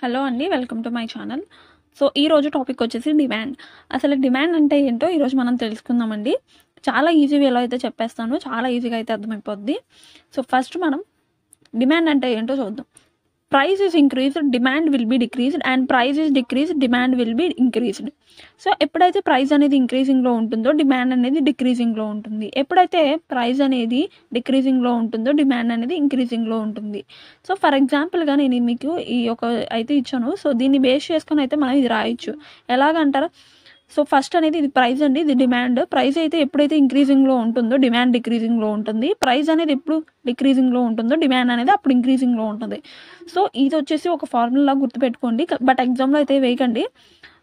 Hello అండి, welcome to my channel. So ఈరోజు topic వచ్చేసి డిమాండ్. అసలు డిమాండ్ అంటే ఏంటో ఈరోజు మనం తెలుసుకుందామండి. చాలా ఈజీ వేలో అయితే చెప్పేస్తాను, చాలా ఈజీగా అయితే అర్థమైపోద్ది. సో ఫస్ట్ మనం డిమాండ్ అంటే ఏంటో చూద్దాం. Price is increased, demand will be decreased, and price is decreased, demand will be increased. So ఎప్పుడైతే ప్రైస్ అనేది ఇంక్రీజింగ్లో ఉంటుందో డిమాండ్ అనేది డిక్రీజింగ్లో ఉంటుంది. ఎప్పుడైతే ప్రైస్ అనేది డిక్రీజింగ్లో ఉంటుందో డిమాండ్ అనేది ఇంక్రీజింగ్లో ఉంటుంది. సో ఫర్ ఎగ్జాంపుల్గా నేను మీకు ఈ ఒక అయితే ఇచ్చాను. సో దీన్ని బేస్ చేసుకొని అయితే మనం ఇది రాయొచ్చు. ఎలాగంటారా? సో ఫస్ట్ అనేది ఇది ప్రైస్ అండి, ఇది డిమాండ్. ప్రైస్ అయితే ఎప్పుడైతే ఇంక్రీజింగ్లో ఉంటుందో డిమాండ్ డిక్రీజింగ్లో ఉంటుంది. ప్రైస్ అనేది ఎప్పుడు డిక్రీజింగ్లో ఉంటుందో డిమాండ్ అనేది అప్పుడు ఇంక్రీజింగ్లో ఉంటుంది. సో ఇది వచ్చేసి ఒక ఫార్ములా గుర్తుపెట్టుకోండి, బట్ ఎగ్జామ్లో అయితే వేయకండి.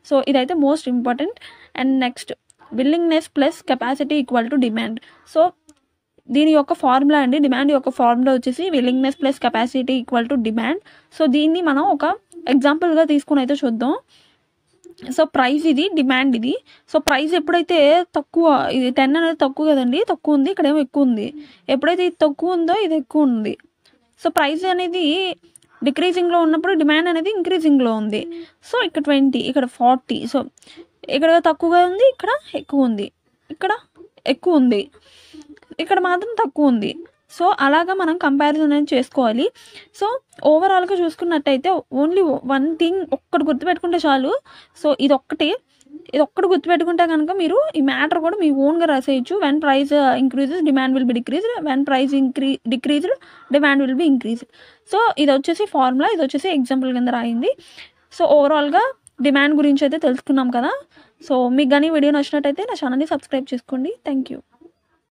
సో ఇదైతే most important. And next, willingness plus capacity equal to demand. So దీని యొక్క ఫార్ములా అండి, డిమాండ్ యొక్క ఫార్ములా వచ్చేసి willingness plus capacity equal to demand. So దీన్ని మనం ఒక ఎగ్జాంపుల్గా తీసుకుని అయితే చూద్దాం. సో ప్రైస్ ఇది, డిమాండ్ ఇది. సో ప్రైస్ ఎప్పుడైతే తక్కువ, ఇది 10 అనేది తక్కువ కదండి, తక్కువ ఉంది, ఇక్కడేమో ఎక్కువ ఉంది. ఎప్పుడైతే ఇది తక్కువ ఉందో ఇది ఎక్కువ ఉంది. సో ప్రైస్ అనేది డిక్రీజింగ్లో ఉన్నప్పుడు డిమాండ్ అనేది ఇంక్రీజింగ్లో ఉంది. సో ఇక్కడ 20, ఇక్కడ 40. సో ఇక్కడ తక్కువగా ఉంది, ఇక్కడ ఎక్కువ ఉంది, ఇక్కడ ఎక్కువ ఉంది, ఇక్కడ మాత్రం తక్కువ ఉంది. సో అలాగా మనం కంపారిజన్ అనేది చేసుకోవాలి. సో ఓవరాల్గా చూసుకున్నట్టయితే ఓన్లీ వన్ థింగ్ ఒక్కటి గుర్తుపెట్టుకుంటే చాలు. సో ఇది ఒక్కటి గుర్తుపెట్టుకుంటే కనుక మీరు ఈ మ్యాటర్ కూడా మీ ఓన్గా రాసేయచ్చు. When price increases demand will be decreased, when price decreased demand will be increased. So ఇది వచ్చేసి ఫార్ములా, ఇది వచ్చేసి ఎగ్జాంపుల్ కింద రాయింది. సో ఓవరాల్గా డిమాండ్ గురించి అయితే తెలుసుకున్నాం కదా. సో మీకు కానీ వీడియో నచ్చినట్టయితే నా ఛానల్ని సబ్స్క్రైబ్ చేసుకోండి. Thank you.